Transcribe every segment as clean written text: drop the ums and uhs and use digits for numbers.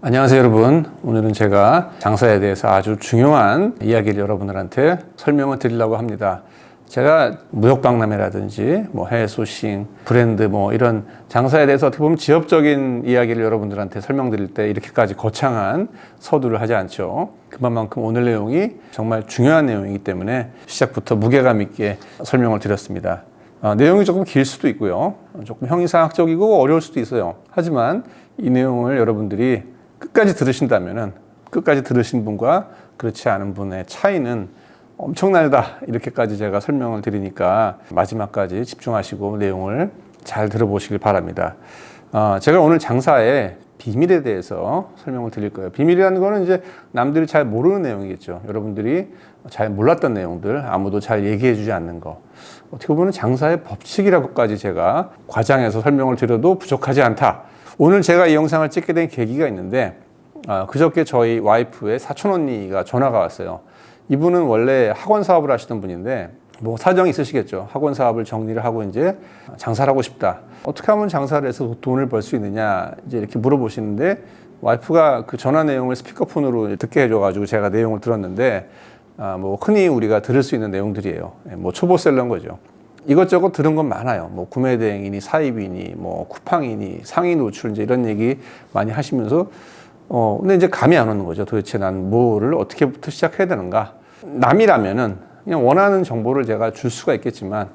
안녕하세요 여러분. 오늘은 제가 장사에 대해서 아주 중요한 이야기를 여러분들한테 설명을 드리려고 합니다. 제가 무역박람회라든지 해외 소싱, 브랜드 이런 장사에 대해서 어떻게 보면 지엽적인 이야기를 여러분들한테 설명드릴 때 이렇게까지 거창한 서두를 하지 않죠. 그만큼 오늘 내용이 정말 중요한 내용이기 때문에 시작부터 무게감 있게 설명을 드렸습니다. 내용이 조금 길 수도 있고요. 조금 형이상학적이고 어려울 수도 있어요. 하지만 이 내용을 여러분들이 끝까지 들으신다면은 끝까지 들으신 분과 그렇지 않은 분의 차이는 엄청나다 이렇게까지 제가 설명을 드리니까 마지막까지 집중하시고 내용을 잘 들어보시길 바랍니다. 제가 오늘 장사의 비밀에 대해서 설명을 드릴 거예요. 비밀이라는 거는 이제 남들이 잘 모르는 내용이겠죠. 여러분들이 잘 몰랐던 내용들, 아무도 잘 얘기해 주지 않는 거. 어떻게 보면 장사의 법칙이라고까지 제가 과장해서 설명을 드려도 부족하지 않다. 오늘 제가 이 영상을 찍게 된 계기가 있는데 그저께 저희 와이프의 사촌 언니가 전화가 왔어요. 이분은 원래 학원 사업을 하시던 분인데 사정이 있으시겠죠. 학원 사업을 정리를 하고 이제 장사를 하고 싶다. 어떻게 하면 장사를 해서 돈을 벌 수 있느냐 이제 이렇게 물어보시는데 와이프가 그 전화 내용을 스피커폰으로 듣게 해줘가지고 제가 내용을 들었는데 흔히 우리가 들을 수 있는 내용들이에요. 초보셀러인 거죠. 이것저것 들은 건 많아요. 구매 대행이니 사입이니 쿠팡이니 상위 노출 이제 이런 얘기 많이 하시면서 근데 이제 감이 안 오는 거죠. 도대체 난 뭐를 어떻게부터 시작해야 되는가? 남이라면은 그냥 원하는 정보를 제가 줄 수가 있겠지만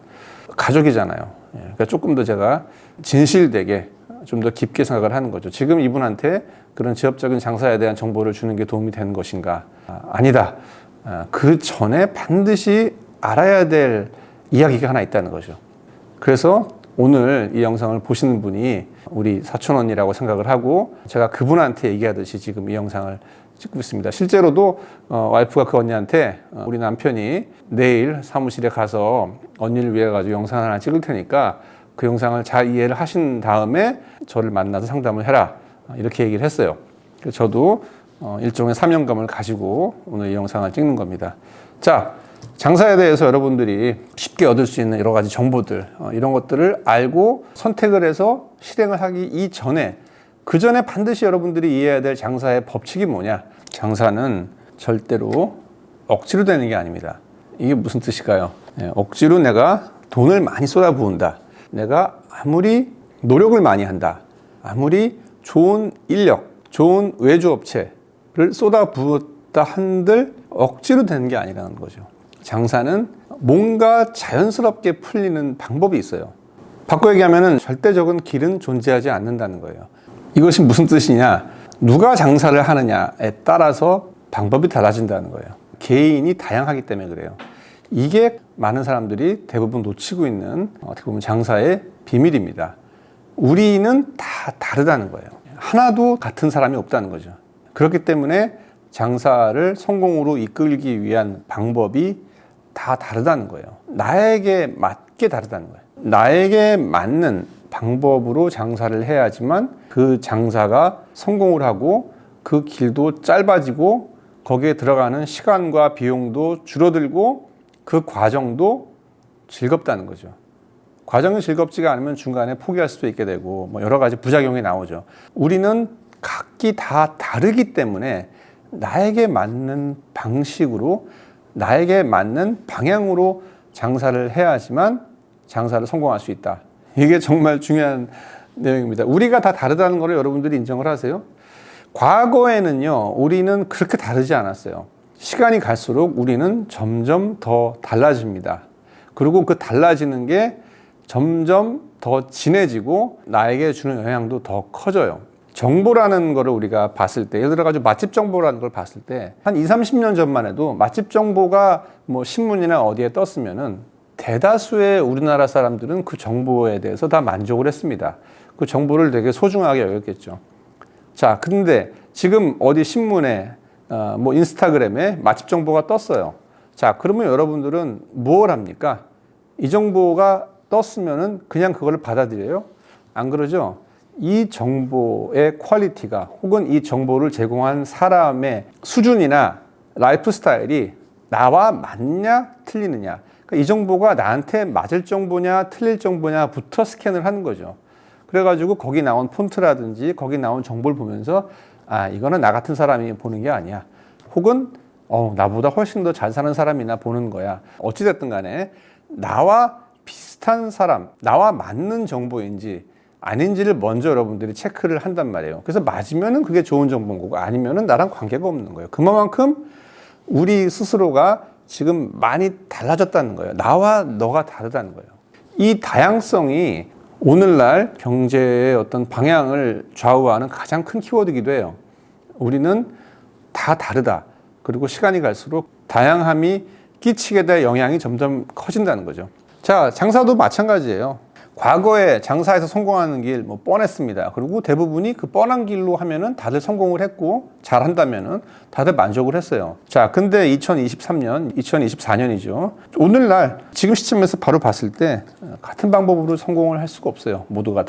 가족이잖아요. 그러니까 조금 더 제가 진실되게 좀 더 깊게 생각을 하는 거죠. 지금 이분한테 그런 지엽적인 장사에 대한 정보를 주는 게 도움이 되는 것인가? 아니다. 그 전에 반드시 알아야 될 이야기가 하나 있다는 거죠. 그래서 오늘 이 영상을 보시는 분이 우리 사촌 언니라고 생각을 하고 제가 그분한테 얘기하듯이 지금 이 영상을 찍고 있습니다. 실제로도 와이프가 그 언니한테 우리 남편이 내일 사무실에 가서 언니를 위해 가지고 영상을 하나 찍을 테니까 그 영상을 잘 이해를 하신 다음에 저를 만나서 상담을 해라 이렇게 얘기를 했어요. 그래서 저도 일종의 사명감을 가지고 오늘 이 영상을 찍는 겁니다. 자, 장사에 대해서 여러분들이 쉽게 얻을 수 있는 여러 가지 정보들 이런 것들을 알고 선택을 해서 실행을 하기 이전에 그 전에 반드시 여러분들이 이해해야 될 장사의 법칙이 뭐냐? 장사는 절대로 억지로 되는 게 아닙니다. 이게 무슨 뜻일까요? 억지로 내가 돈을 많이 쏟아부은다. 내가 아무리 노력을 많이 한다. 아무리 좋은 인력, 좋은 외주업체를 쏟아부었다 한들 억지로 되는 게 아니라는 거죠. 장사는 뭔가 자연스럽게 풀리는 방법이 있어요. 바꿔 얘기하면 절대적인 길은 존재하지 않는다는 거예요. 이것이 무슨 뜻이냐? 누가 장사를 하느냐에 따라서 방법이 달라진다는 거예요. 개인이 다양하기 때문에 그래요. 이게 많은 사람들이 대부분 놓치고 있는 어떻게 보면 장사의 비밀입니다. 우리는 다 다르다는 거예요. 하나도 같은 사람이 없다는 거죠. 그렇기 때문에 장사를 성공으로 이끌기 위한 방법이 다 다르다는 거예요. 나에게 맞게 다르다는 거예요. 나에게 맞는 방법으로 장사를 해야지만 그 장사가 성공을 하고 그 길도 짧아지고 거기에 들어가는 시간과 비용도 줄어들고 그 과정도 즐겁다는 거죠. 과정이 즐겁지가 않으면 중간에 포기할 수도 있게 되고 여러 가지 부작용이 나오죠. 우리는 각기 다 다르기 때문에 나에게 맞는 방식으로 나에게 맞는 방향으로 장사를 해야지만 장사를 성공할 수 있다. 이게 정말 중요한 내용입니다. 우리가 다 다르다는 걸 여러분들이 인정을 하세요? 과거에는요, 우리는 그렇게 다르지 않았어요. 시간이 갈수록 우리는 점점 더 달라집니다. 그리고 그 달라지는 게 점점 더 진해지고 나에게 주는 영향도 더 커져요. 정보라는 거를 우리가 봤을 때, 예를 들어가지고 맛집 정보라는 걸 봤을 때, 한 20, 30년 전만 해도 맛집 정보가 신문이나 어디에 떴으면은 대다수의 우리나라 사람들은 그 정보에 대해서 다 만족을 했습니다. 그 정보를 되게 소중하게 여겼겠죠. 자, 근데 지금 어디 신문에, 인스타그램에 맛집 정보가 떴어요. 자, 그러면 여러분들은 뭘 합니까? 이 정보가 떴으면은 그냥 그걸 받아들여요? 안 그러죠? 이 정보의 퀄리티가 혹은 이 정보를 제공한 사람의 수준이나 라이프 스타일이 나와 맞냐 틀리느냐, 그러니까 이 정보가 나한테 맞을 정보냐 틀릴 정보냐부터 스캔을 하는 거죠. 그래가지고 거기 나온 폰트라든지 거기 나온 정보를 보면서 아, 이거는 나 같은 사람이 보는 게 아니야. 혹은 나보다 훨씬 더 잘 사는 사람이나 보는 거야. 어찌됐든 간에 나와 비슷한 사람, 나와 맞는 정보인지 아닌지를 먼저 여러분들이 체크를 한단 말이에요. 그래서 맞으면은 그게 좋은 정보인 거고 아니면은 나랑 관계가 없는 거예요. 그만큼 우리 스스로가 지금 많이 달라졌다는 거예요. 나와 너가 다르다는 거예요. 이 다양성이 오늘날 경제의 어떤 방향을 좌우하는 가장 큰 키워드이기도 해요. 우리는 다 다르다. 그리고 시간이 갈수록 다양함이 끼치게 될 영향이 점점 커진다는 거죠. 자, 장사도 마찬가지예요. 과거에 장사에서 성공하는 길 뻔했습니다. 그리고 대부분이 그 뻔한 길로 하면은 다들 성공을 했고 잘한다면은 다들 만족을 했어요. 자, 근데 2023년, 2024년이죠. 오늘날 지금 시점에서 바로 봤을 때 같은 방법으로 성공을 할 수가 없어요. 모두가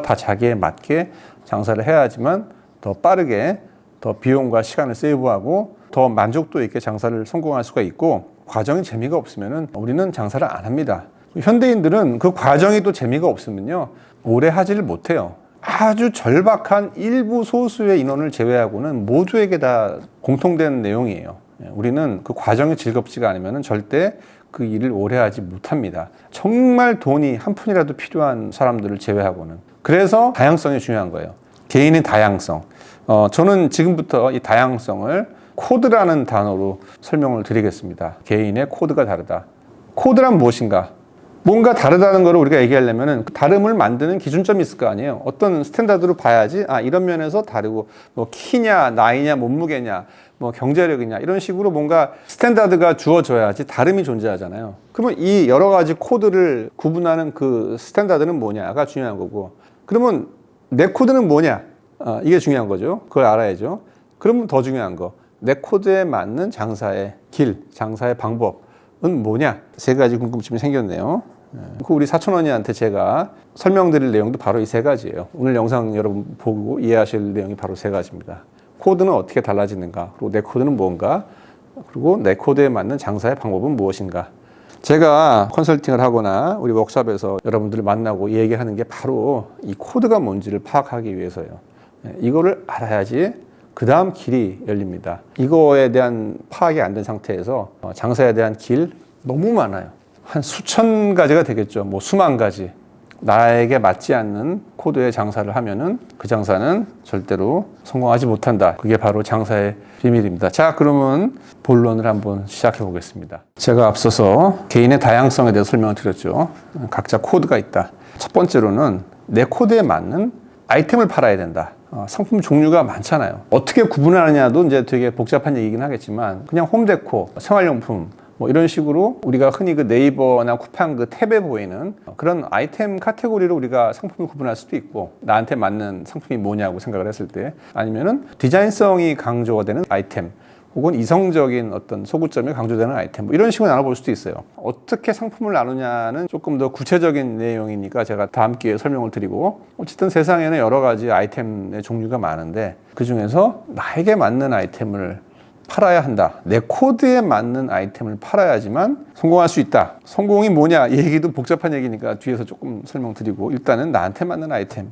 다 자기에 맞게 장사를 해야지만 더 빠르게 더 비용과 시간을 세이브하고 더 만족도 있게 장사를 성공할 수가 있고 과정이 재미가 없으면은 우리는 장사를 안 합니다. 현대인들은 그 과정이 또 재미가 없으면요 오래 하지를 못해요. 아주 절박한 일부 소수의 인원을 제외하고는 모두에게 다 공통된 내용이에요. 우리는 그 과정이 즐겁지가 않으면 절대 그 일을 오래 하지 못합니다. 정말 돈이 한 푼이라도 필요한 사람들을 제외하고는. 그래서 다양성이 중요한 거예요. 개인의 다양성. 저는 지금부터 이 다양성을 코드라는 단어로 설명을 드리겠습니다. 개인의 코드가 다르다. 코드란 무엇인가? 뭔가 다르다는 걸 우리가 얘기하려면 다름을 만드는 기준점이 있을 거 아니에요. 어떤 스탠다드로 봐야지 이런 면에서 다르고 키냐, 나이냐, 몸무게냐, 경제력이냐 이런 식으로 뭔가 스탠다드가 주어져야지 다름이 존재하잖아요. 그러면 이 여러 가지 코드를 구분하는 그 스탠다드는 뭐냐가 중요한 거고 그러면 내 코드는 뭐냐? 이게 중요한 거죠. 그걸 알아야죠. 그러면 더 중요한 거 내 코드에 맞는 장사의 길, 장사의 방법은 뭐냐? 세 가지 궁금증이 생겼네요. 우리 사촌언니한테 제가 설명드릴 내용도 바로 이 세 가지예요. 오늘 영상 여러분 보고 이해하실 내용이 바로 세 가지입니다. 코드는 어떻게 달라지는가? 그리고 내 코드는 뭔가? 그리고 내 코드에 맞는 장사의 방법은 무엇인가? 제가 컨설팅을 하거나 우리 워크숍에서 여러분들을 만나고 얘기하는 게 바로 이 코드가 뭔지를 파악하기 위해서예요. 이거를 알아야지 그 다음 길이 열립니다. 이거에 대한 파악이 안 된 상태에서 장사에 대한 길 너무 많아요. 한 수천 가지가 되겠죠. 수만 가지. 나에게 맞지 않는 코드의 장사를 하면은 그 장사는 절대로 성공하지 못한다. 그게 바로 장사의 비밀입니다. 자, 그러면 본론을 한번 시작해 보겠습니다. 제가 앞서서 개인의 다양성에 대해서 설명을 드렸죠. 각자 코드가 있다. 첫 번째로는 내 코드에 맞는 아이템을 팔아야 된다. 상품 종류가 많잖아요. 어떻게 구분하느냐도 이제 되게 복잡한 얘기긴 하겠지만 그냥 홈데코, 생활용품 이런 식으로 우리가 흔히 그 네이버나 쿠팡 그 탭에 보이는 그런 아이템 카테고리로 우리가 상품을 구분할 수도 있고 나한테 맞는 상품이 뭐냐고 생각을 했을 때 아니면은 디자인성이 강조가 되는 아이템 혹은 이성적인 어떤 소구점이 강조되는 아이템 이런 식으로 나눠볼 수도 있어요. 어떻게 상품을 나누냐는 조금 더 구체적인 내용이니까 제가 다음 기회에 설명을 드리고 어쨌든 세상에는 여러 가지 아이템의 종류가 많은데 그 중에서 나에게 맞는 아이템을 팔아야 한다. 내 코드에 맞는 아이템을 팔아야지만 성공할 수 있다. 성공이 뭐냐? 이 얘기도 복잡한 얘기니까 뒤에서 조금 설명드리고 일단은 나한테 맞는 아이템.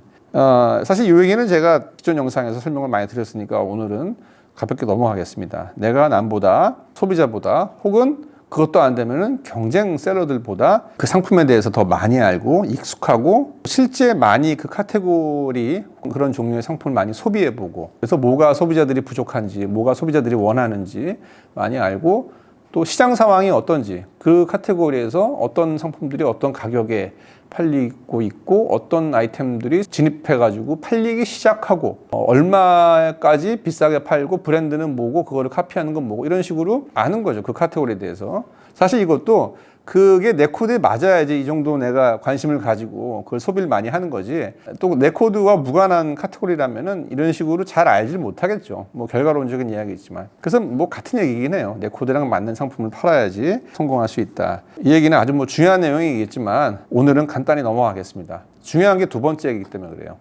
사실 이 얘기는 제가 기존 영상에서 설명을 많이 드렸으니까 오늘은 가볍게 넘어가겠습니다. 내가 남보다 소비자보다 혹은 그것도 안 되면은 경쟁 셀러들보다 그 상품에 대해서 더 많이 알고 익숙하고 실제 많이 그 카테고리 그런 종류의 상품을 많이 소비해보고 그래서 뭐가 소비자들이 부족한지 뭐가 소비자들이 원하는지 많이 알고 또 시장 상황이 어떤지 그 카테고리에서 어떤 상품들이 어떤 가격에 팔리고 있고 어떤 아이템들이 진입해가지고 팔리기 시작하고 얼마까지 비싸게 팔고 브랜드는 뭐고 그거를 카피하는 건 뭐고 이런 식으로 아는 거죠. 그 카테고리에 대해서. 사실 이것도 그게 내 코드에 맞아야지 이 정도 내가 관심을 가지고 그걸 소비를 많이 하는 거지 또 내 코드와 무관한 카테고리라면은 이런 식으로 잘 알지 못하겠죠. 결과론적인 이야기이지만 그래서 같은 얘기긴 해요. 내 코드랑 맞는 상품을 팔아야지 성공할 수 있다. 이 얘기는 아주 중요한 내용이겠지만 오늘은 간단히 넘어가겠습니다. 중요한 게 두 번째이기 때문에 그래요.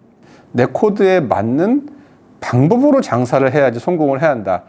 내 코드에 맞는 방법으로 장사를 해야지 성공을 해야 한다.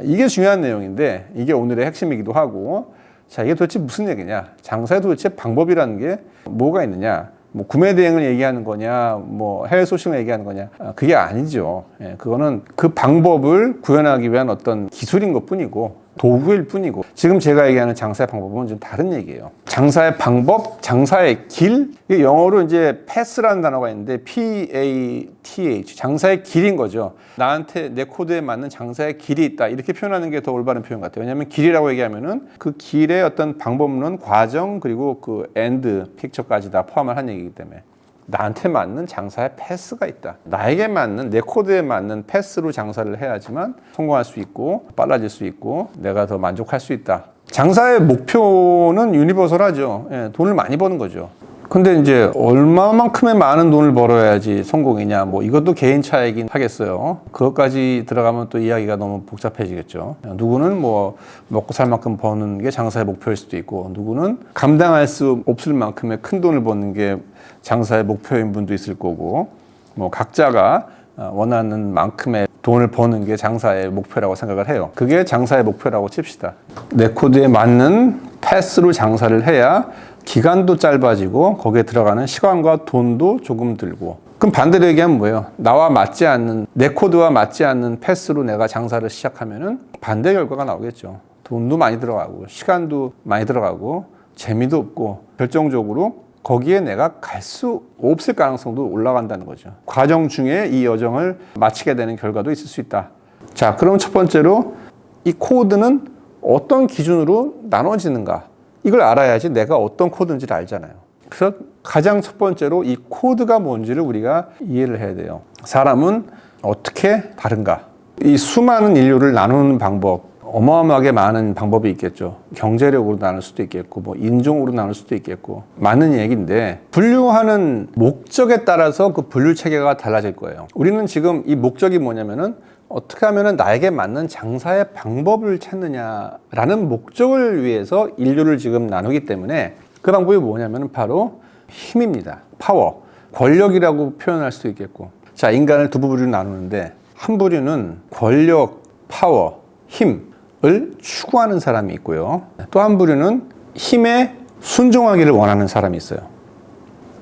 이게 중요한 내용인데 이게 오늘의 핵심이기도 하고 자, 이게 도대체 무슨 얘기냐? 장사에 도대체 방법이라는 게 뭐가 있느냐? 뭐 구매 대행을 얘기하는 거냐, 뭐 해외 소싱을 얘기하는 거냐, 그게 아니죠. 예, 그거는 그 방법을 구현하기 위한 어떤 기술인 것 뿐이고 도구일 뿐이고, 지금 제가 얘기하는 장사의 방법은 좀 다른 얘기예요. 장사의 방법, 장사의 길, 이게 영어로 이제 패스라는 단어가 있는데 PATH, 장사의 길인 거죠. 나한테 내 코드에 맞는 장사의 길이 있다, 이렇게 표현하는 게 더 올바른 표현 같아요. 왜냐하면 길이라고 얘기하면은 그 길의 어떤 방법론, 과정, 그리고 그 엔드 픽처까지 다 포함을 한 얘기이기 때문에 나한테 맞는 장사의 패스가 있다. 나에게 맞는, 내 코드에 맞는 패스로 장사를 해야지만 성공할 수 있고 빨라질 수 있고 내가 더 만족할 수 있다. 장사의 목표는 유니버설하죠. 예, 돈을 많이 버는 거죠. 근데 이제 얼마만큼의 많은 돈을 벌어야지 성공이냐, 뭐 이것도 개인 차이긴 하겠어요. 그것까지 들어가면 또 이야기가 너무 복잡해지겠죠. 누구는 뭐 먹고 살 만큼 버는 게 장사의 목표일 수도 있고, 누구는 감당할 수 없을 만큼의 큰 돈을 버는 게 장사의 목표인 분도 있을 거고, 뭐 각자가 원하는 만큼의 돈을 버는 게 장사의 목표라고 생각을 해요. 그게 장사의 목표라고 칩시다. 내 코드에 맞는 패스로 장사를 해야 기간도 짧아지고 거기에 들어가는 시간과 돈도 조금 들고. 그럼 반대로 얘기하면 뭐예요? 나와 맞지 않는, 내 코드와 맞지 않는 패스로 내가 장사를 시작하면은 반대 결과가 나오겠죠. 돈도 많이 들어가고 시간도 많이 들어가고 재미도 없고 결정적으로 거기에 내가 갈 수 없을 가능성도 올라간다는 거죠. 과정 중에 이 여정을 마치게 되는 결과도 있을 수 있다. 자, 그럼 첫 번째로 이 코드는 어떤 기준으로 나눠지는가? 이걸 알아야지 내가 어떤 코드인지를 알잖아요. 그래서 가장 첫 번째로 이 코드가 뭔지를 우리가 이해를 해야 돼요. 사람은 어떻게 다른가? 이 수많은 인류를 나누는 방법, 어마어마하게 많은 방법이 있겠죠. 경제력으로 나눌 수도 있겠고, 뭐 인종으로 나눌 수도 있겠고, 많은 얘기인데 분류하는 목적에 따라서 그 분류 체계가 달라질 거예요. 우리는 지금 이 목적이 뭐냐면은 어떻게 하면은 나에게 맞는 장사의 방법을 찾느냐라는 목적을 위해서 인류를 지금 나누기 때문에 그 방법이 뭐냐면은 바로 힘입니다. 파워, 권력이라고 표현할 수도 있겠고. 자, 인간을 두 부류로 나누는데 한 부류는 권력, 파워, 힘을 추구하는 사람이 있고요. 또 한 부류는 힘에 순종하기를 원하는 사람이 있어요.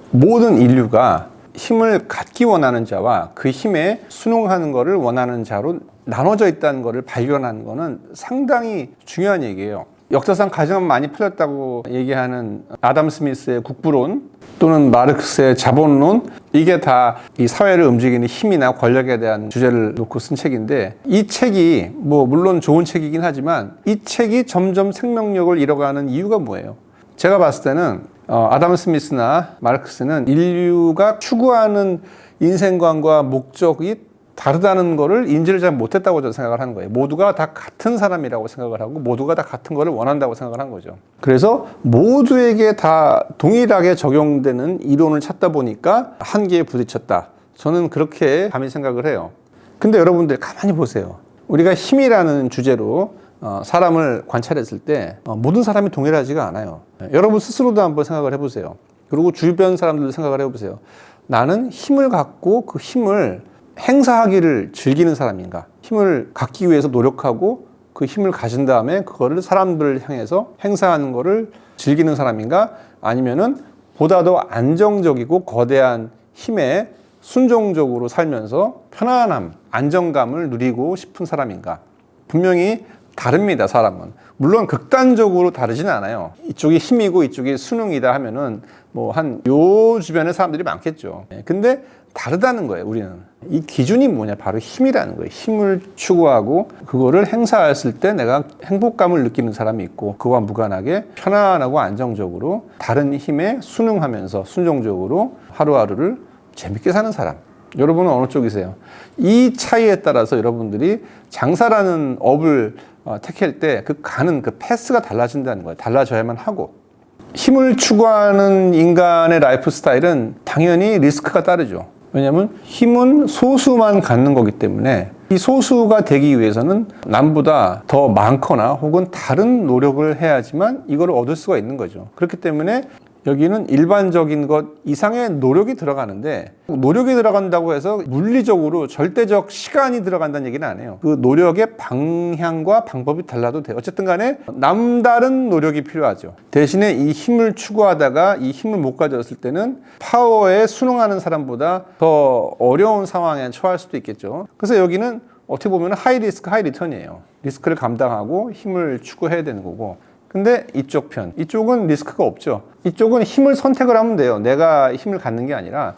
모든 인류가 힘을 갖기 원하는 자와 그 힘에 순응하는 것을 원하는 자로 나눠져 있다는 것을 발견하는 것은 상당히 중요한 얘기예요. 역사상 가장 많이 풀렸다고 얘기하는 아담 스미스의 국부론 또는 마르크스의 자본론, 이게 다 이 사회를 움직이는 힘이나 권력에 대한 주제를 놓고 쓴 책인데, 이 책이 뭐 물론 좋은 책이긴 하지만 이 책이 점점 생명력을 잃어가는 이유가 뭐예요? 제가 봤을 때는 아담 스미스나 마르크스는 인류가 추구하는 인생관과 목적이 다르다는 거를 인지를 잘 못했다고 저는 생각을 하는 거예요. 모두가 다 같은 사람이라고 생각을 하고 모두가 다 같은 거를 원한다고 생각을 한 거죠. 그래서 모두에게 다 동일하게 적용되는 이론을 찾다 보니까 한계에 부딪혔다. 저는 그렇게 감히 생각을 해요. 근데 여러분들 가만히 보세요. 우리가 힘이라는 주제로 사람을 관찰했을 때 모든 사람이 동일하지가 않아요. 여러분 스스로도 한번 생각을 해보세요. 그리고 주변 사람들도 생각을 해보세요. 나는 힘을 갖고 그 힘을 행사하기를 즐기는 사람인가? 힘을 갖기 위해서 노력하고 그 힘을 가진 다음에 그거를 사람들을 향해서 행사하는 거를 즐기는 사람인가? 아니면은 보다 더 안정적이고 거대한 힘에 순종적으로 살면서 편안함, 안정감을 누리고 싶은 사람인가? 분명히 다릅니다, 사람은. 물론 극단적으로 다르지는 않아요. 이쪽이 힘이고 이쪽이 순응이다 하면은 뭐 한 요 주변에 사람들이 많겠죠. 근데 다르다는 거예요, 우리는. 이 기준이 뭐냐? 바로 힘이라는 거예요. 힘을 추구하고 그거를 행사했을 때 내가 행복감을 느끼는 사람이 있고, 그와 무관하게 편안하고 안정적으로 다른 힘에 순응하면서 순종적으로 하루하루를 재밌게 사는 사람. 여러분은 어느 쪽이세요? 이 차이에 따라서 여러분들이 장사라는 업을 택할 때 그 가는 그 패스가 달라진다는 거예요. 달라져야만 하고. 힘을 추구하는 인간의 라이프 스타일은 당연히 리스크가 따르죠. 왜냐하면 힘은 소수만 갖는 거기 때문에 이 소수가 되기 위해서는 남보다 더 많거나 혹은 다른 노력을 해야지만 이걸 얻을 수가 있는 거죠. 그렇기 때문에 여기는 일반적인 것 이상의 노력이 들어가는데, 노력이 들어간다고 해서 물리적으로 절대적 시간이 들어간다는 얘기는 안 해요. 그 노력의 방향과 방법이 달라도 돼요. 어쨌든 간에 남다른 노력이 필요하죠. 대신에 이 힘을 추구하다가 이 힘을 못 가졌을 때는 파워에 순응하는 사람보다 더 어려운 상황에 처할 수도 있겠죠. 그래서 여기는 어떻게 보면 하이 리스크 하이 리턴이에요. 리스크를 감당하고 힘을 추구해야 되는 거고, 근데 이쪽 편, 이쪽은 리스크가 없죠. 이쪽은 힘을 선택을 하면 돼요. 내가 힘을 갖는 게 아니라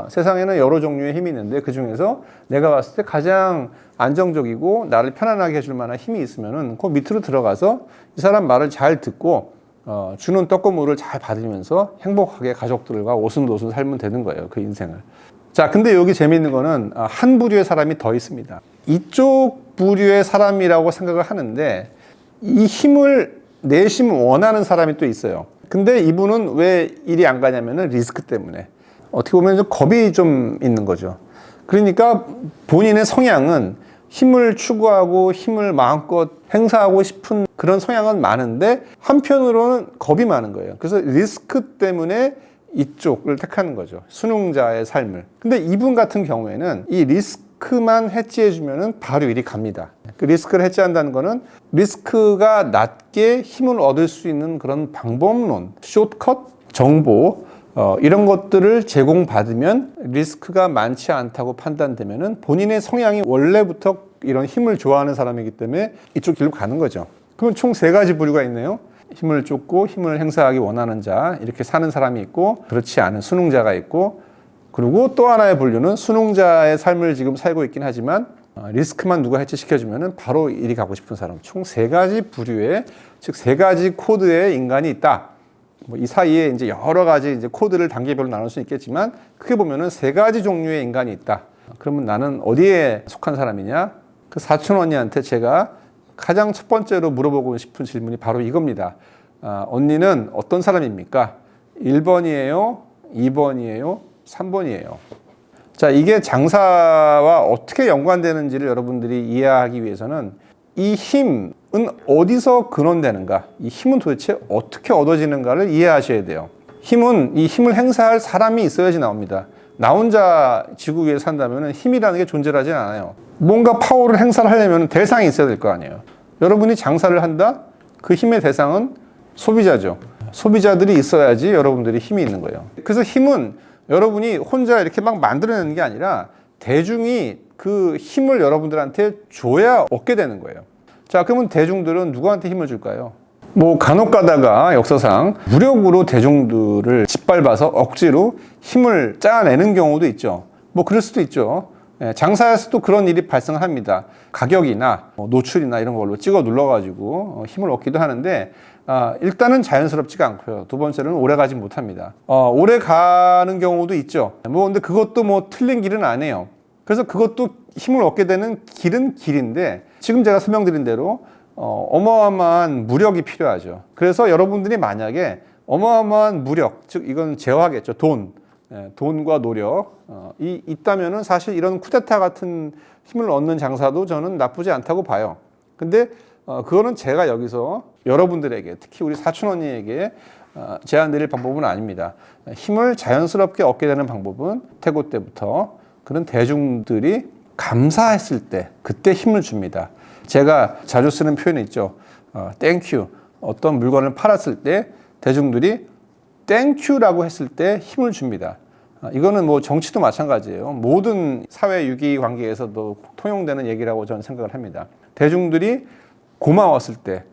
세상에는 여러 종류의 힘이 있는데 그 중에서 내가 봤을 때 가장 안정적이고 나를 편안하게 해줄 만한 힘이 있으면은 그 밑으로 들어가서 이 사람 말을 잘 듣고 주는 떡고물을 잘 받으면서 행복하게 가족들과 오순도순 살면 되는 거예요. 그 인생을. 자, 근데 여기 재미있는 거는 한 부류의 사람이 더 있습니다. 이쪽 부류의 사람이라고 생각을 하는데 이 힘을 내심 원하는 사람이 또 있어요. 근데 이분은 왜 이리 안 가냐면은 리스크 때문에. 어떻게 보면 좀 겁이 좀 있는 거죠. 그러니까 본인의 성향은 힘을 추구하고 힘을 마음껏 행사하고 싶은 그런 성향은 많은데 한편으로는 겁이 많은 거예요. 그래서 리스크 때문에 이쪽을 택하는 거죠. 순응자의 삶을. 근데 이분 같은 경우에는 이 리스크만 해지해주면은 바로 이리 갑니다. 그 리스크를 해지한다는 거는 리스크가 낮게 힘을 얻을 수 있는 그런 방법론, 숏컷, 정보, 이런 것들을 제공받으면 리스크가 많지 않다고 판단되면은 본인의 성향이 원래부터 이런 힘을 좋아하는 사람이기 때문에 이쪽 길로 가는 거죠. 그럼 총 3가지 부류가 있네요. 힘을 쫓고 힘을 행사하기 원하는 자, 이렇게 사는 사람이 있고, 그렇지 않은 순응자가 있고, 그리고 또 하나의 분류는 순응자의 삶을 지금 살고 있긴 하지만 리스크만 누가 해체시켜주면은 바로 이리 가고 싶은 사람. 총 3가지 부류의, 즉 3가지 코드의 인간이 있다. 뭐 이 사이에 이제 여러 가지 이제 코드를 단계별로 나눌 수 있겠지만 크게 보면은 3가지 종류의 인간이 있다. 그러면 나는 어디에 속한 사람이냐? 그 사촌 언니한테 제가 가장 첫 번째로 물어보고 싶은 질문이 바로 이겁니다. 언니는 어떤 사람입니까? 1번이에요? 2번이에요? 3번이에요? 자, 이게 장사와 어떻게 연관되는지를 여러분들이 이해하기 위해서는 이 힘은 어디서 근원되는가, 이 힘은 도대체 어떻게 얻어지는가를 이해하셔야 돼요. 힘은, 이 힘을 행사할 사람이 있어야지 나옵니다. 나 혼자 지구 위에 산다면 힘이라는 게 존재하지 않아요. 뭔가 파워를 행사를 하려면 대상이 있어야 될 거 아니에요. 여러분이 장사를 한다? 그 힘의 대상은 소비자죠. 소비자들이 있어야지 여러분들이 힘이 있는 거예요. 그래서 힘은 여러분이 혼자 이렇게 막 만들어내는 게 아니라 대중이 그 힘을 여러분들한테 줘야 얻게 되는 거예요. 자, 그러면 대중들은 누구한테 힘을 줄까요? 뭐 간혹 가다가 역사상 무력으로 대중들을 짓밟아서 억지로 힘을 짜내는 경우도 있죠. 뭐 그럴 수도 있죠. 장사에서도 그런 일이 발생합니다. 가격이나 노출이나 이런 걸로 찍어 눌러가지고 힘을 얻기도 하는데 일단은 자연스럽지가 않고요. 두 번째로는 오래 가지 못합니다. 오래 가는 경우도 있죠. 뭐 근데 그것도 뭐 틀린 길은 아니에요. 그래서 그것도 힘을 얻게 되는 길은 길인데 지금 제가 설명드린 대로 어마어마한 무력이 필요하죠. 그래서 여러분들이 만약에 어마어마한 무력, 즉 이건 제어하겠죠. 돈과 노력 이 있다면은 사실 이런 쿠데타 같은 힘을 얻는 장사도 저는 나쁘지 않다고 봐요. 근데 그거는 제가 여기서 여러분들에게, 특히 우리 사촌 언니에게 제안드릴 방법은 아닙니다. 힘을 자연스럽게 얻게 되는 방법은 태고 때부터 그런 대중들이 감사했을 때 그때 힘을 줍니다. 제가 자주 쓰는 표현이 있죠. 땡큐. 어떤 물건을 팔았을 때 대중들이 땡큐라고 했을 때 힘을 줍니다. 이거는 뭐 정치도 마찬가지예요. 모든 사회 유기 관계에서도 통용되는 얘기라고 저는 생각을 합니다. 대중들이 고마웠을 때,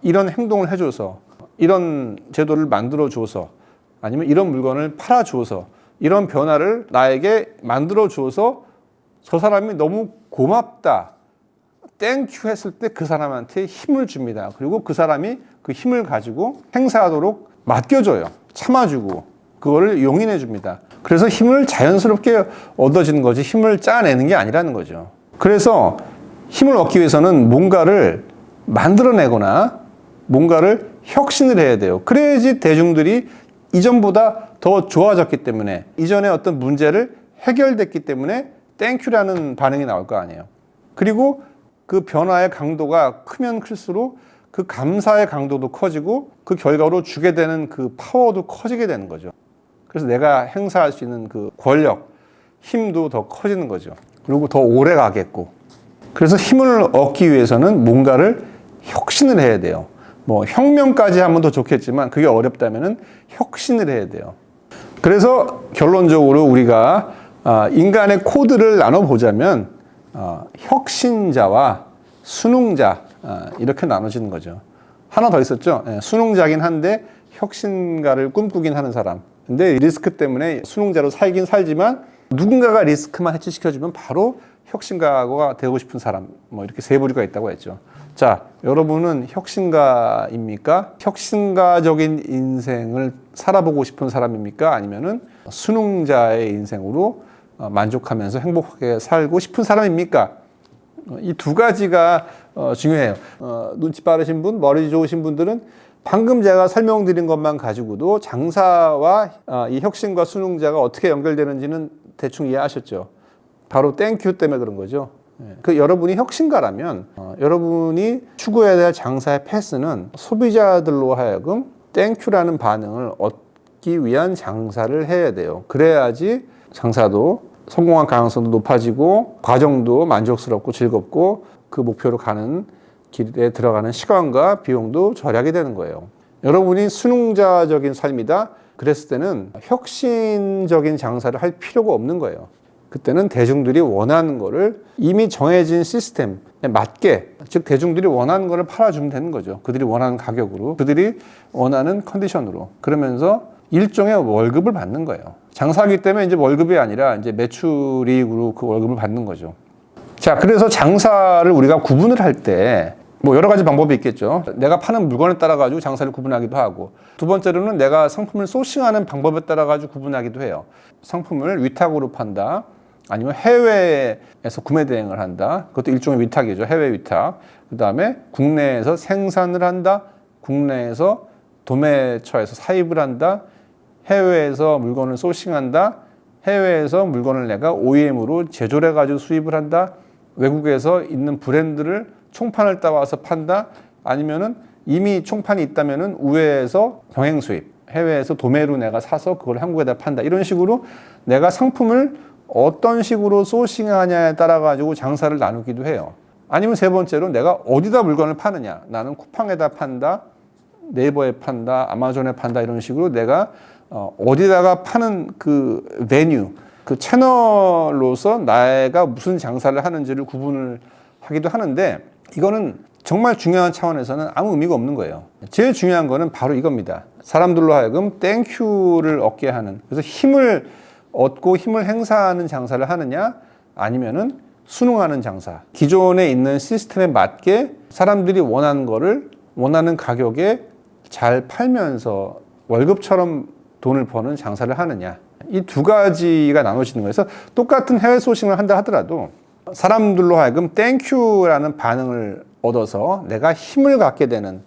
이런 행동을 해줘서, 이런 제도를 만들어줘서, 아니면 이런 물건을 팔아줘서, 이런 변화를 나에게 만들어줘서 저 사람이 너무 고맙다, 땡큐 했을 때 그 사람한테 힘을 줍니다. 그리고 그 사람이 그 힘을 가지고 행사하도록 맡겨줘요. 참아주고 그거를 용인해 줍니다. 그래서 힘을 자연스럽게 얻어지는 거지 힘을 짜내는 게 아니라는 거죠. 그래서 힘을 얻기 위해서는 뭔가를 만들어내거나 뭔가를 혁신을 해야 돼요. 그래야지 대중들이 이전보다 더 좋아졌기 때문에, 이전에 어떤 문제를 해결됐기 때문에 땡큐라는 반응이 나올 거 아니에요. 그리고 그 변화의 강도가 크면 클수록 그 감사의 강도도 커지고 그 결과로 주게 되는 그 파워도 커지게 되는 거죠. 그래서 내가 행사할 수 있는 그 권력, 힘도 더 커지는 거죠. 그리고 더 오래 가겠고. 그래서 힘을 얻기 위해서는 뭔가를 혁신을 해야 돼요. 뭐 혁명까지 하면 더 좋겠지만 그게 어렵다면은 혁신을 해야 돼요. 그래서 결론적으로 우리가 인간의 코드를 나눠보자면 혁신자와 순응자 이렇게 나눠지는 거죠. 하나 더 있었죠. 순응자긴 한데 혁신가를 꿈꾸긴 하는 사람. 근데 리스크 때문에 순응자로 살긴 살지만 누군가가 리스크만 해치시켜주면 바로 혁신가가 되고 싶은 사람, 뭐 이렇게 세 부류가 있다고 했죠. 자, 여러분은 혁신가입니까? 혁신가적인 인생을 살아보고 싶은 사람입니까? 아니면은 순응자의 인생으로 만족하면서 행복하게 살고 싶은 사람입니까? 이 두 가지가 중요해요. 눈치 빠르신 분, 머리 좋으신 분들은 방금 제가 설명드린 것만 가지고도 장사와 이 혁신과 순응자가 어떻게 연결되는지는 대충 이해하셨죠? 바로 땡큐 때문에 그런 거죠. 그 여러분이 혁신가라면 여러분이 추구해야 될 장사의 패스는 소비자들로 하여금 땡큐라는 반응을 얻기 위한 장사를 해야 돼요. 그래야지 장사도 성공할 가능성도 높아지고 과정도 만족스럽고 즐겁고 그 목표로 가는 길에 들어가는 시간과 비용도 절약이 되는 거예요. 여러분이 순응자적인 삶이다 그랬을 때는 혁신적인 장사를 할 필요가 없는 거예요. 그때는 대중들이 원하는 거를 이미 정해진 시스템에 맞게, 즉 대중들이 원하는 거를 팔아주면 되는 거죠. 그들이 원하는 가격으로, 그들이 원하는 컨디션으로. 그러면서 일종의 월급을 받는 거예요. 장사하기 때문에 이제 월급이 아니라 이제 매출이익으로 그 월급을 받는 거죠. 자, 그래서 장사를 우리가 구분을 할 때 뭐 여러 가지 방법이 있겠죠. 내가 파는 물건에 따라 가지고 장사를 구분하기도 하고, 두 번째로는 내가 상품을 소싱하는 방법에 따라 가지고 구분하기도 해요. 상품을 위탁으로 판다, 아니면 해외에서 구매 대행을 한다. 그것도 일종의 위탁이죠. 해외 위탁. 그 다음에 국내에서 생산을 한다. 국내에서 도매처에서 사입을 한다. 해외에서 물건을 소싱한다. 해외에서 물건을 내가 OEM으로 제조를 해가지고 수입을 한다. 외국에서 있는 브랜드를 총판을 따와서 판다. 아니면은 이미 총판이 있다면은 우회에서 병행 수입. 해외에서 도매로 내가 사서 그걸 한국에다 판다. 이런 식으로 내가 상품을 어떤 식으로 소싱하냐에 따라 가지고 장사를 나누기도 해요. 아니면 세 번째로 내가 어디다 물건을 파느냐. 나는 쿠팡에다 판다, 네이버에 판다, 아마존에 판다 이런 식으로 내가 어디다가 파는 그 메뉴, 그 채널로서 내가 무슨 장사를 하는지를 구분을 하기도 하는데 이거는 정말 중요한 차원에서는 아무 의미가 없는 거예요. 제일 중요한 거는 바로 이겁니다. 사람들로 하여금 땡큐를 얻게 하는, 그래서 힘을 얻고 힘을 행사하는 장사를 하느냐 아니면은 순응하는 장사. 기존에 있는 시스템에 맞게 사람들이 원하는 거를 원하는 가격에 잘 팔면서 월급처럼 돈을 버는 장사를 하느냐. 이 두 가지가 나눠지는 거예요. 그래서 똑같은 해외 소싱을 한다 하더라도 사람들로 하여금 땡큐라는 반응을 얻어서 내가 힘을 갖게 되는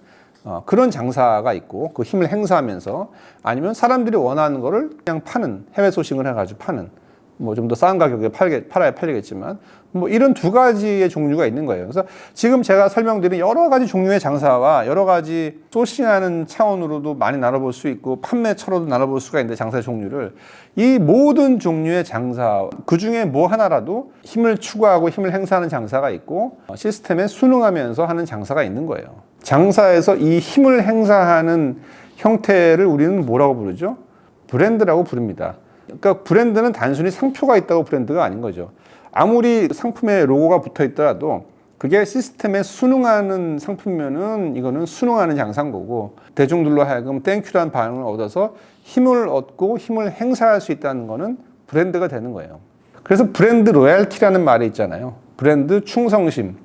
그런 장사가 있고 그 힘을 행사하면서, 아니면 사람들이 원하는 거를 그냥 파는, 해외 소싱을 해가지고 파는, 뭐 좀 더 싼 가격에 팔아야 팔리겠지만 뭐 이런 두 가지의 종류가 있는 거예요. 그래서 지금 제가 설명드린 여러 가지 종류의 장사와 여러 가지 소싱하는 차원으로도 많이 나눠볼 수 있고 판매처로도 나눠볼 수가 있는데, 장사의 종류를, 이 모든 종류의 장사 그 중에 뭐 하나라도 힘을 추구하고 힘을 행사하는 장사가 있고 시스템에 순응하면서 하는 장사가 있는 거예요. 장사에서 이 힘을 행사하는 형태를 우리는 뭐라고 부르죠? 브랜드라고 부릅니다. 그러니까 브랜드는 단순히 상표가 있다고 브랜드가 아닌 거죠. 아무리 상품에 로고가 붙어 있더라도 그게 시스템에 순응하는 상품이면은 이거는 순응하는 장사인 거고, 대중들로 하여금 땡큐라는 반응을 얻어서 힘을 얻고 힘을 행사할 수 있다는 거는 브랜드가 되는 거예요. 그래서 브랜드 로얄티라는 말이 있잖아요. 브랜드 충성심.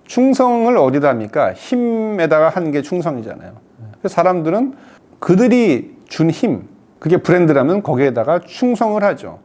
충성을 어디다 합니까? 힘에다가 한 게 충성이잖아요. 그래서 사람들은 그들이 준 힘, 그게 브랜드라면 거기에다가 충성을 하죠.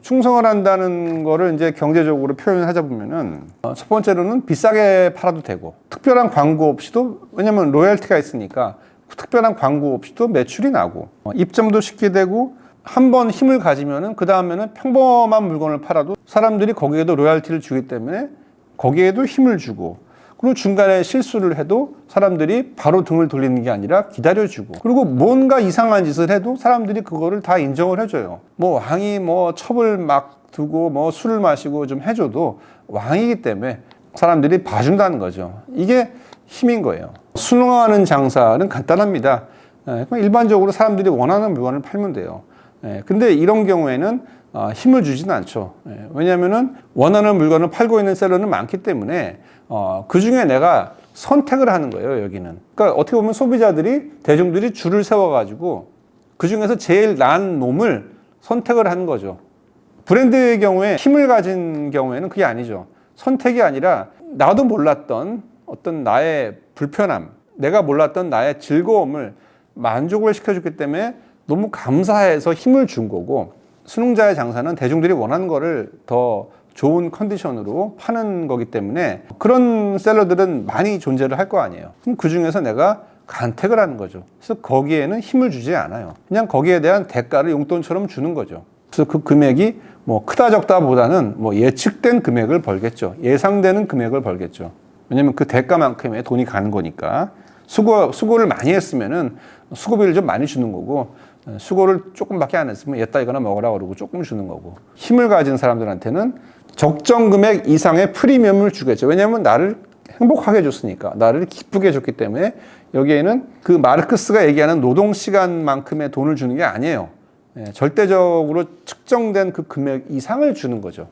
충성을 한다는 거를 이제 경제적으로 표현하자 보면은 첫 번째로는 비싸게 팔아도 되고, 특별한 광고 없이도, 왜냐면 로열티가 있으니까 특별한 광고 없이도 매출이 나고, 입점도 쉽게 되고, 한 번 힘을 가지면은 그 다음에는 평범한 물건을 팔아도 사람들이 거기에도 로열티를 주기 때문에 거기에도 힘을 주고, 그리고 중간에 실수를 해도 사람들이 바로 등을 돌리는 게 아니라 기다려주고, 그리고 뭔가 이상한 짓을 해도 사람들이 그거를 다 인정을 해줘요. 뭐 왕이 뭐 첩을 막 두고 뭐 술을 마시고 좀 해줘도 왕이기 때문에 사람들이 봐준다는 거죠. 이게 힘인 거예요. 순응하는 장사는 간단합니다. 일반적으로 사람들이 원하는 물건을 팔면 돼요. 근데 이런 경우에는 힘을 주지는 않죠. 왜냐하면은 원하는 물건을 팔고 있는 셀러는 많기 때문에 그 중에 내가 선택을 하는 거예요, 여기는. 그러니까 어떻게 보면 소비자들이, 대중들이 줄을 세워가지고 그 중에서 제일 나은 놈을 선택을 하는 거죠. 브랜드의 경우에 힘을 가진 경우에는 그게 아니죠. 선택이 아니라 나도 몰랐던 어떤 나의 불편함, 내가 몰랐던 나의 즐거움을 만족을 시켜줬기 때문에 너무 감사해서 힘을 준 거고, 수능자의 장사는 대중들이 원하는 거를 더 좋은 컨디션으로 파는 거기 때문에 그런 셀러들은 많이 존재를 할 거 아니에요. 그럼 그 중에서 내가 간택을 하는 거죠. 그래서 거기에는 힘을 주지 않아요. 그냥 거기에 대한 대가를 용돈처럼 주는 거죠. 그래서 그 금액이 뭐 크다 적다 보다는 뭐 예측된 금액을 벌겠죠. 예상되는 금액을 벌겠죠. 왜냐면 그 대가만큼의 돈이 가는 거니까. 수고를 많이 했으면은 수고비를 좀 많이 주는 거고, 수고를 조금밖에 안 했으면 얘따 이거나 먹으라 그러고 조금 주는 거고, 힘을 가진 사람들한테는 적정 금액 이상의 프리미엄을 주겠죠. 왜냐하면 나를 행복하게 해줬으니까, 나를 기쁘게 해줬기 때문에. 여기에는 그 마르크스가 얘기하는 노동시간만큼의 돈을 주는 게 아니에요. 절대적으로 측정된 그 금액 이상을 주는 거죠.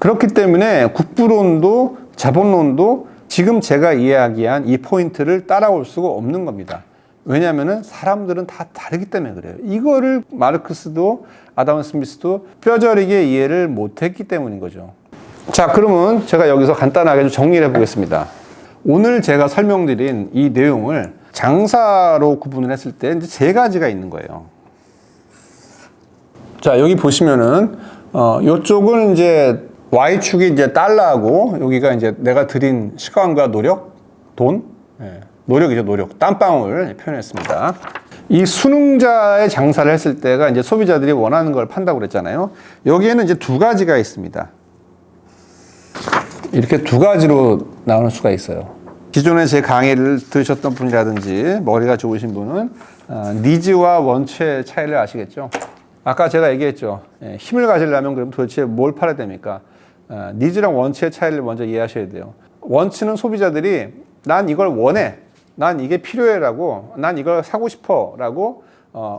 그렇기 때문에 국부론도 자본론도 지금 제가 이야기한 이 포인트를 따라올 수가 없는 겁니다. 왜냐하면 사람들은 다 다르기 때문에 그래요. 이거를 마르크스도 아담 스미스도 뼈저리게 이해를 못했기 때문인 거죠. 자, 그러면 제가 여기서 간단하게 좀 정리를 해보겠습니다. 오늘 제가 설명드린 이 내용을 장사로 구분을 했을 때 이제 세 가지가 있는 거예요. 자, 여기 보시면은 이쪽은 이제 Y축이 이제 달러고, 여기가 이제 내가 들인 시간과 노력, 돈, 노력이죠, 노력. 땀방울 표현했습니다. 이 수능자의 장사를 했을 때가 이제 소비자들이 원하는 걸 판다고 그랬잖아요. 여기에는 이제 두 가지가 있습니다. 이렇게 두 가지로 나오는 수가 있어요. 기존에 제 강의를 들으셨던 분이라든지 머리가 좋으신 분은 니즈와 원체의 차이를 아시겠죠? 아까 제가 얘기했죠. 힘을 가지려면 그럼 도대체 뭘 팔아야 됩니까? 니즈랑 원치의 차이를 먼저 이해하셔야 돼요. 원치는 소비자들이 난 이걸 원해, 난 이게 필요해 라고, 난 이걸 사고 싶어 라고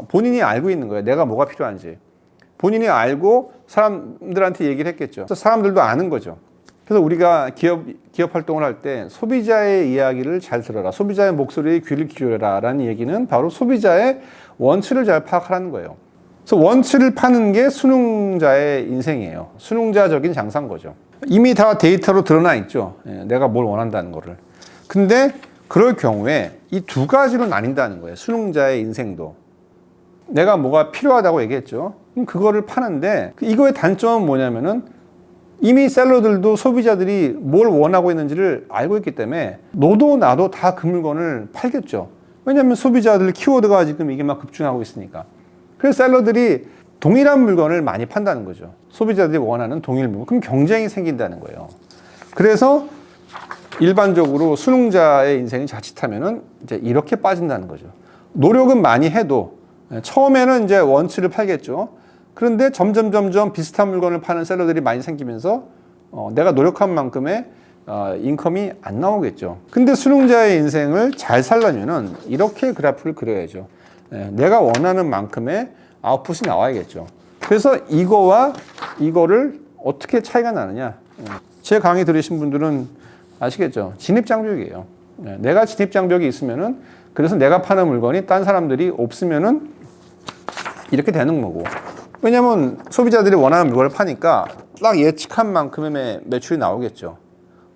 본인이 알고 있는 거예요. 내가 뭐가 필요한지 본인이 알고 사람들한테 얘기를 했겠죠. 그래서 사람들도 아는 거죠. 그래서 우리가 기업 활동을 할 때 소비자의 이야기를 잘 들어라, 소비자의 목소리에 귀를 기울여라 라는 얘기는 바로 소비자의 원치를 잘 파악하라는 거예요. 그래서 원치를 파는 게 수능자의 인생이에요. 수능자적인 장사인 거죠. 이미 다 데이터로 드러나 있죠. 내가 뭘 원한다는 거를. 근데 그럴 경우에 이 두 가지로 나뉜다는 거예요. 수능자의 인생도. 내가 뭐가 필요하다고 얘기했죠. 그럼 그거를 파는데 이거의 단점은 뭐냐면은 이미 셀러들도 소비자들이 뭘 원하고 있는지를 알고 있기 때문에 너도 나도 다 그 물건을 팔겠죠. 왜냐하면 소비자들 키워드가 지금 이게 막 급증하고 있으니까. 그래서 셀러들이 동일한 물건을 많이 판다는 거죠. 소비자들이 원하는 동일 물건. 그럼 경쟁이 생긴다는 거예요. 그래서 일반적으로 수능자의 인생이 자칫하면은 이제 이렇게 빠진다는 거죠. 노력은 많이 해도 처음에는 이제 원치를 팔겠죠. 그런데 점점 비슷한 물건을 파는 셀러들이 많이 생기면서 내가 노력한 만큼의 인컴이 안 나오겠죠. 근데 수능자의 인생을 잘 살려면은 이렇게 그래프를 그려야죠. 내가 원하는 만큼의 아웃풋이 나와야겠죠. 그래서 이거와 이거를 어떻게 차이가 나느냐. 제 강의 들으신 분들은 아시겠죠? 진입장벽이에요. 내가 진입장벽이 있으면은, 그래서 내가 파는 물건이 딴 사람들이 없으면은 이렇게 되는 거고. 왜냐면 소비자들이 원하는 물건을 파니까 딱 예측한 만큼의 매출이 나오겠죠.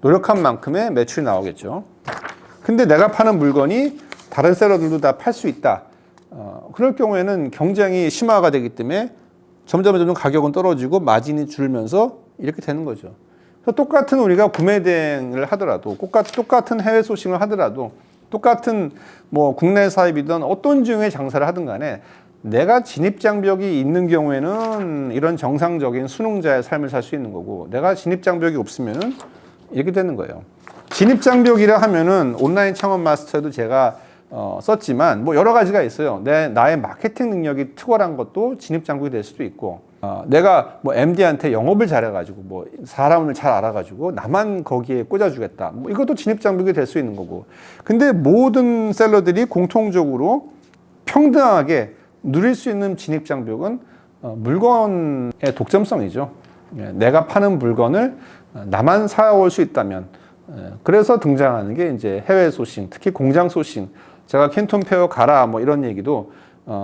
노력한 만큼의 매출이 나오겠죠. 근데 내가 파는 물건이 다른 셀러들도 다 팔 수 있다. 그럴 경우에는 경쟁이 심화가 되기 때문에 점점 가격은 떨어지고 마진이 줄면서 이렇게 되는 거죠. 그래서 똑같은 우리가 구매 대행을 하더라도, 똑같은 해외 소싱을 하더라도, 똑같은 뭐 국내 사입이든 어떤 중의 장사를 하든 간에 내가 진입장벽이 있는 경우에는 이런 정상적인 수능자의 삶을 살 수 있는 거고, 내가 진입장벽이 없으면은 이렇게 되는 거예요. 진입장벽이라 하면은 온라인 창업 마스터도 제가 썼지만 뭐 여러 가지가 있어요. 나의 마케팅 능력이 탁월한 것도 진입장벽이 될 수도 있고, 내가 뭐 MD한테 영업을 잘해가지고 뭐 사람을 잘 알아가지고 나만 거기에 꽂아주겠다. 뭐 이것도 진입장벽이 될 수 있는 거고. 근데 모든 셀러들이 공통적으로 평등하게 누릴 수 있는 진입장벽은 물건의 독점성이죠. 내가 파는 물건을 나만 사올 수 있다면, 그래서 등장하는 게 이제 해외 소싱, 특히 공장 소싱. 제가 캔톤 페어 가라 뭐 이런 얘기도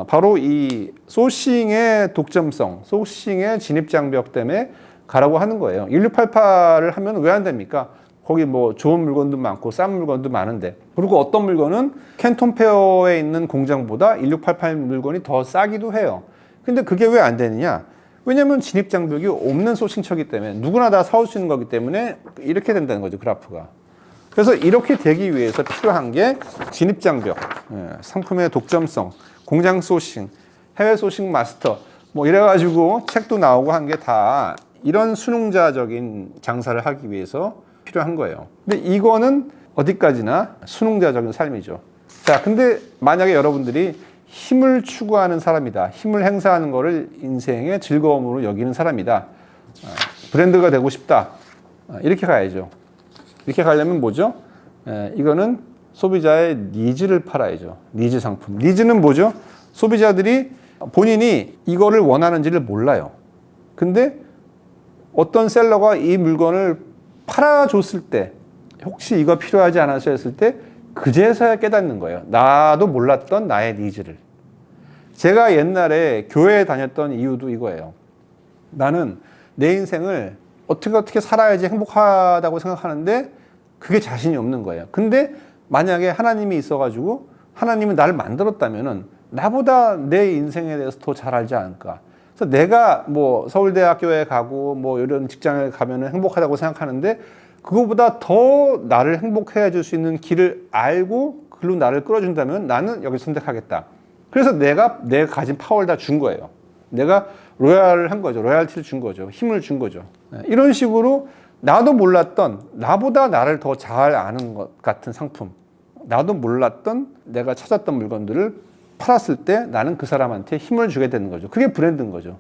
바로 이 소싱의 독점성, 소싱의 진입장벽 때문에 가라고 하는 거예요. 1688을 하면 왜 안 됩니까? 거기 뭐 좋은 물건도 많고 싼 물건도 많은데, 그리고 어떤 물건은 캔톤 페어에 있는 공장보다 1688 물건이 더 싸기도 해요. 근데 그게 왜 안 되느냐? 왜냐면 진입장벽이 없는 소싱처기 때문에, 누구나 다 사올 수 있는 거기 때문에 이렇게 된다는 거죠, 그래프가. 그래서 이렇게 되기 위해서 필요한 게 진입장벽, 상품의 독점성, 공장 소싱, 해외 소싱 마스터, 뭐 이래가지고 책도 나오고 한 게 다 이런 수능자적인 장사를 하기 위해서 필요한 거예요. 근데 이거는 어디까지나 수능자적인 삶이죠. 자, 근데 만약에 여러분들이 힘을 추구하는 사람이다, 힘을 행사하는 거를 인생의 즐거움으로 여기는 사람이다, 브랜드가 되고 싶다, 이렇게 가야죠. 이렇게 가려면 뭐죠? 이거는 소비자의 니즈를 팔아야죠. 니즈 상품. 니즈는 뭐죠? 소비자들이 본인이 이거를 원하는지를 몰라요. 근데 어떤 셀러가 이 물건을 팔아줬을 때, 혹시 이거 필요하지 않았어요 했을 때, 그제서야 깨닫는 거예요. 나도 몰랐던 나의 니즈를. 제가 옛날에 교회에 다녔던 이유도 이거예요. 나는 내 인생을 어떻게 살아야지 행복하다고 생각하는데 그게 자신이 없는 거예요. 근데 만약에 하나님이 있어가지고 하나님은 나를 만들었다면은 나보다 내 인생에 대해서 더 잘 알지 않을까. 그래서 내가 뭐 서울대학교에 가고 뭐 이런 직장에 가면은 행복하다고 생각하는데, 그거보다 더 나를 행복해 줄 수 있는 길을 알고 그걸로 나를 끌어준다면 나는 여기 선택하겠다. 그래서 내가 가진 파워를 다 준 거예요. 내가 로얄을 한 거죠. 로얄티를 준 거죠. 힘을 준 거죠. 이런 식으로 나도 몰랐던, 나보다 나를 더 잘 아는 것 같은 상품, 나도 몰랐던 내가 찾았던 물건들을 팔았을 때 나는 그 사람한테 힘을 주게 되는 거죠. 그게 브랜드인 거죠.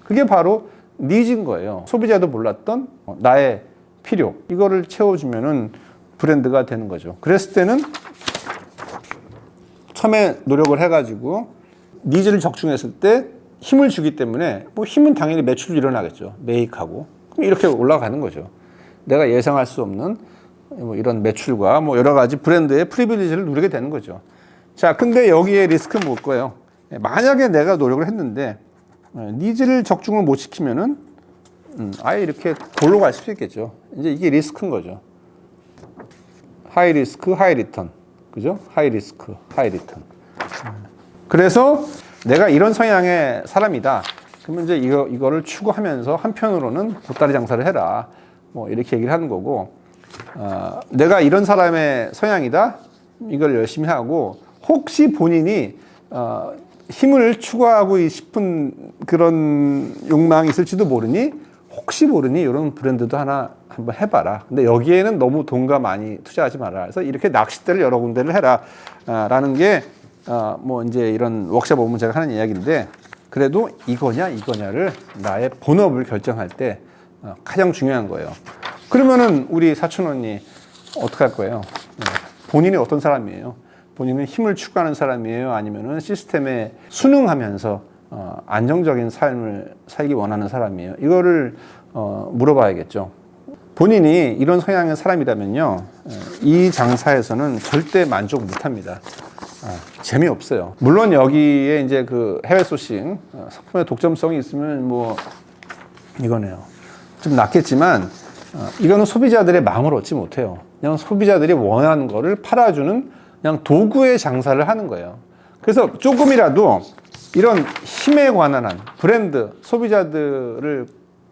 그게 바로 니즈인 거예요. 소비자도 몰랐던 나의 필요, 이거를 채워주면은 브랜드가 되는 거죠. 그랬을 때는 처음에 노력을 해가지고 니즈를 적중했을 때 힘을 주기 때문에 뭐 힘은 당연히 매출이 일어나겠죠. 매입하고. 그럼 이렇게 올라가는 거죠. 내가 예상할 수 없는 뭐 이런 매출과 뭐 여러 가지 브랜드의 프리빌리지를 누리게 되는 거죠. 자, 근데 여기에 리스크는 뭘 거예요? 만약에 내가 노력을 했는데 니즈를 적중을 못 시키면은 아예 이렇게 골로 갈 수도 있겠죠. 이제 이게 리스크인 거죠. 하이 리스크, 하이 리턴. 그죠? 하이 리스크, 하이 리턴. 그래서 내가 이런 성향의 사람이다. 그러면 이제 이거를 추구하면서 한편으로는 보따리 장사를 해라. 뭐 이렇게 얘기를 하는 거고, 내가 이런 사람의 성향이다. 이걸 열심히 하고, 혹시 본인이 힘을 추구하고 싶은 그런 욕망이 있을지도 모르니, 혹시 모르니 이런 브랜드도 하나 한번 해봐라. 근데 여기에는 너무 돈과 많이 투자하지 마라. 그래서 이렇게 낚싯대를 여러 군데를 해라. 라는 게 뭐 이제 이런 워크숍 오면 제가 하는 이야기인데, 그래도 이거냐를 나의 본업을 결정할 때 가장 중요한 거예요. 그러면은 우리 사촌 언니 어떻게 할 거예요? 본인이 어떤 사람이에요? 본인은 힘을 추구하는 사람이에요? 아니면은 시스템에 순응하면서 안정적인 삶을 살기 원하는 사람이에요? 이거를 물어봐야겠죠. 본인이 이런 성향의 사람이라면요, 이 장사에서는 절대 만족 못합니다. 재미없어요. 물론 여기에 이제 그 해외 소싱, 상품의 독점성이 있으면 뭐 이거네요. 좀 낫겠지만, 이거는 소비자들의 마음을 얻지 못해요. 그냥 소비자들이 원하는 거를 팔아주는 그냥 도구의 장사를 하는 거예요. 그래서 조금이라도 이런 힘에 관한 한 브랜드, 소비자들을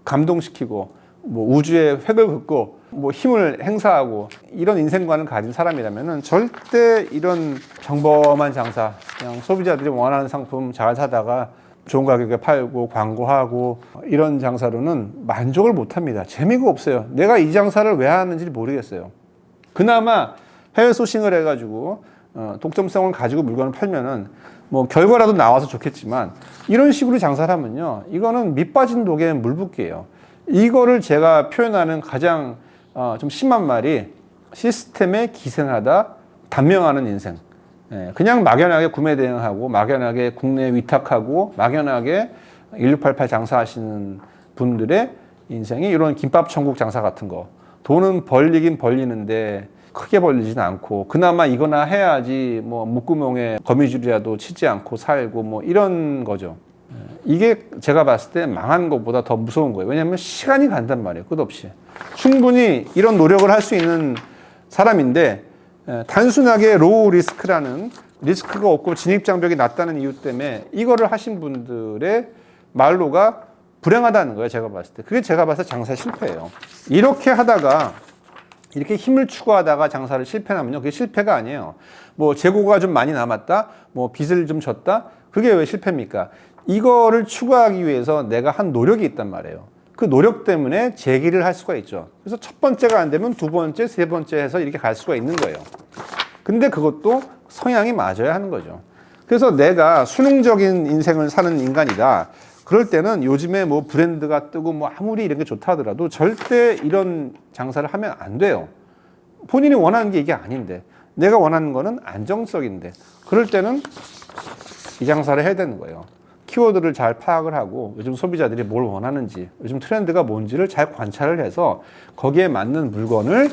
감동시키고 뭐 우주의 획을 긋고 뭐 힘을 행사하고 이런 인생관을 가진 사람이라면은 절대 이런 평범한 장사, 그냥 소비자들이 원하는 상품 잘 사다가 좋은 가격에 팔고 광고하고 이런 장사로는 만족을 못 합니다. 재미가 없어요. 내가 이 장사를 왜 하는지 모르겠어요. 그나마 해외 소싱을 해가지고 독점성을 가지고 물건을 팔면은 뭐 결과라도 나와서 좋겠지만 이런 식으로 장사를 하면요, 이거는 밑 빠진 독에 물 붓기예요. 이거를 제가 표현하는 가장 좀 심한 말이 시스템에 기생하다 단명하는 인생. 그냥 막연하게 구매 대행하고 막연하게 국내에 위탁하고 막연하게 1688 장사하시는 분들의 인생이 이런 김밥 천국 장사 같은 거, 돈은 벌리긴 벌리는데 크게 벌리진 않고 그나마 이거나 해야지 뭐 목구멍에 거미줄이라도 치지 않고 살고 뭐 이런 거죠. 이게 제가 봤을 때 망한 것보다 더 무서운 거예요. 왜냐하면 시간이 간단 말이에요. 끝없이. 충분히 이런 노력을 할 수 있는 사람인데 단순하게 로우 리스크라는, 리스크가 없고 진입장벽이 낮다는 이유 때문에 이거를 하신 분들의 말로가 불행하다는 거예요. 제가 봤을 때. 그게 제가 봤을 때 장사 실패예요. 이렇게 하다가 이렇게 힘을 추구하다가 장사를 실패하면요, 그게 실패가 아니에요. 뭐 재고가 좀 많이 남았다, 뭐 빚을 좀 졌다, 그게 왜 실패입니까? 이거를 추구하기 위해서 내가 한 노력이 있단 말이에요. 그 노력 때문에 재기를 할 수가 있죠. 그래서 첫 번째가 안 되면 두 번째, 세 번째 해서 이렇게 갈 수가 있는 거예요. 근데 그것도 성향이 맞아야 하는 거죠. 그래서 내가 수능적인 인생을 사는 인간이다, 그럴 때는 요즘에 뭐 브랜드가 뜨고 뭐 아무리 이런 게 좋다 하더라도 절대 이런 장사를 하면 안 돼요. 본인이 원하는 게 이게 아닌데, 내가 원하는 거는 안정적인데, 그럴 때는 이 장사를 해야 되는 거예요. 키워드를 잘 파악을 하고 요즘 소비자들이 뭘 원하는지, 요즘 트렌드가 뭔지를 잘 관찰을 해서 거기에 맞는 물건을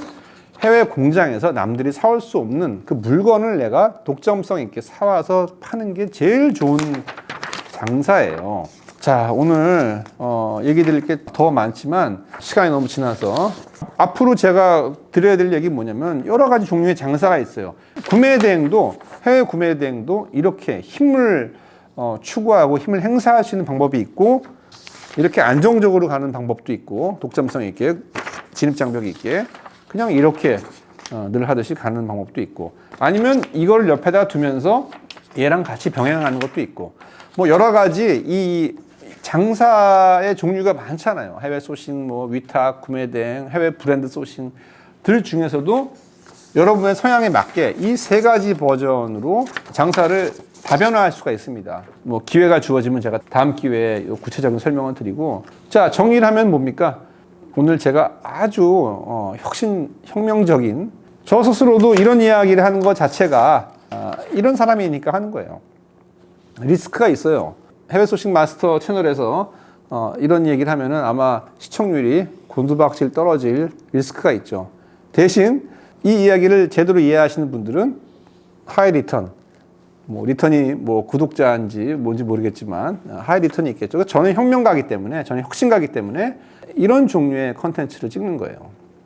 해외 공장에서 남들이 사올 수 없는 그 물건을 내가 독점성 있게 사와서 파는 게 제일 좋은 장사예요. 자, 오늘 얘기 드릴 게 더 많지만 시간이 너무 지나서 앞으로 제가 드려야 될 얘기 뭐냐면 여러 가지 종류의 장사가 있어요. 구매 대행도, 해외 구매 대행도 이렇게 힘을 추구하고 힘을 행사할 수 있는 방법이 있고, 이렇게 안정적으로 가는 방법도 있고, 독점성 있게, 진입장벽이 있게 그냥 이렇게 늘 하듯이 가는 방법도 있고, 아니면 이걸 옆에다 두면서 얘랑 같이 병행하는 것도 있고, 뭐 여러 가지 이 장사의 종류가 많잖아요. 해외 소싱, 뭐 위탁, 구매 대행, 해외 브랜드 소싱들 중에서도 여러분의 성향에 맞게 이 세 가지 버전으로 장사를 다변화할 수가 있습니다. 뭐 기회가 주어지면 제가 다음 기회에 구체적인 설명을 드리고, 자, 정리를 하면 뭡니까? 오늘 제가 아주 혁명적인, 저 스스로도 이런 이야기를 하는 것 자체가 이런 사람이니까 하는 거예요. 리스크가 있어요. 해외 소식 마스터 채널에서 이런 얘기를 하면은 아마 시청률이 곤두박질 떨어질 리스크가 있죠. 대신 이 이야기를 제대로 이해하시는 분들은 하이 리턴, 뭐 리턴이 뭐 구독자인지 뭔지 모르겠지만 하이 리턴이 있겠죠. 저는 혁명가기 때문에, 저는 혁신가기 때문에 이런 종류의 컨텐츠를 찍는 거예요.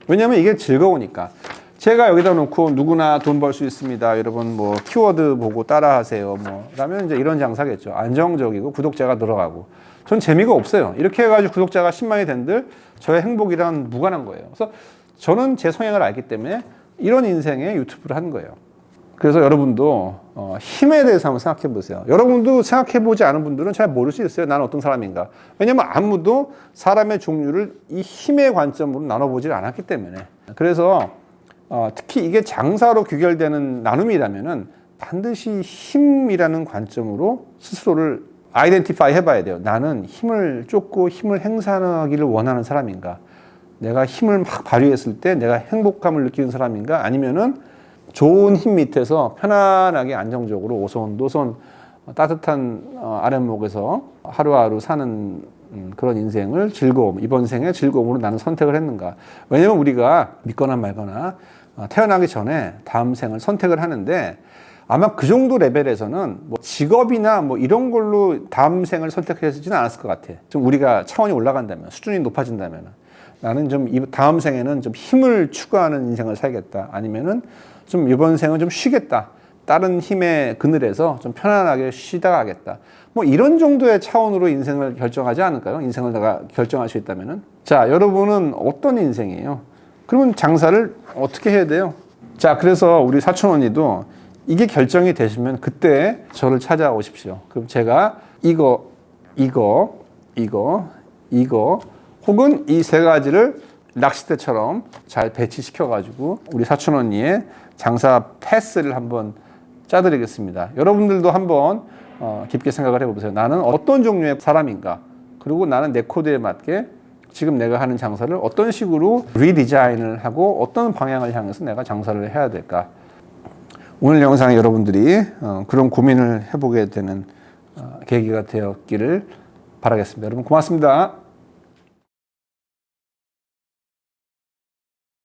왜냐하면 이게 즐거우니까. 제가 여기다 놓고 누구나 돈 벌 수 있습니다, 여러분 뭐 키워드 보고 따라하세요, 뭐 라면 이제 이런 장사겠죠. 안정적이고 구독자가 늘어가고. 전 재미가 없어요. 이렇게 해가지고 구독자가 10만이 된들 저의 행복이랑 무관한 거예요. 그래서 저는 제 성향을 알기 때문에 이런 인생의 유튜브를 하는 거예요. 그래서 여러분도 힘에 대해서 한번 생각해 보세요. 여러분도 생각해 보지 않은 분들은 잘 모를 수 있어요. 나는 어떤 사람인가. 왜냐면 아무도 사람의 종류를 이 힘의 관점으로 나눠보질 않았기 때문에. 그래서 특히 이게 장사로 귀결되는 나눔이라면은 반드시 힘이라는 관점으로 스스로를 아이덴티파이 해봐야 돼요. 나는 힘을 쫓고 힘을 행사하기를 원하는 사람인가? 내가 힘을 막 발휘했을 때 내가 행복감을 느끼는 사람인가? 아니면은 좋은 힘 밑에서 편안하게 안정적으로 오손도손 따뜻한 아랫목에서 하루하루 사는 그런 인생을 즐거움, 이번 생의 즐거움으로 나는 선택을 했는가? 왜냐면 우리가 믿거나 말거나 태어나기 전에 다음 생을 선택을 하는데, 아마 그 정도 레벨에서는 뭐 직업이나 뭐 이런 걸로 다음 생을 선택하지는 않았을 것 같아. 좀 우리가 차원이 올라간다면, 수준이 높아진다면, 나는 좀 다음 생에는 좀 힘을 추구하는 인생을 살겠다. 아니면은 좀 이번 생은 좀 쉬겠다. 다른 힘의 그늘에서 좀 편안하게 쉬다 가겠다. 뭐 이런 정도의 차원으로 인생을 결정하지 않을까요? 인생을 내가 결정할 수 있다면은. 자, 여러분은 어떤 인생이에요? 그러면 장사를 어떻게 해야 돼요? 자, 그래서 우리 사촌 언니도 이게 결정이 되시면 그때 저를 찾아오십시오. 그럼 제가 이거 혹은 이 세 가지를 낚싯대처럼 잘 배치시켜가지고 우리 사촌 언니의 장사 패스를 한번 짜드리겠습니다. 여러분들도 한번 깊게 생각을 해보세요. 나는 어떤 종류의 사람인가? 그리고 나는 내 코드에 맞게 지금 내가 하는 장사를 어떤 식으로 리디자인을 하고 어떤 방향을 향해서 내가 장사를 해야 될까? 오늘 영상에 여러분들이 그런 고민을 해보게 되는 계기가 되었기를 바라겠습니다. 여러분 고맙습니다.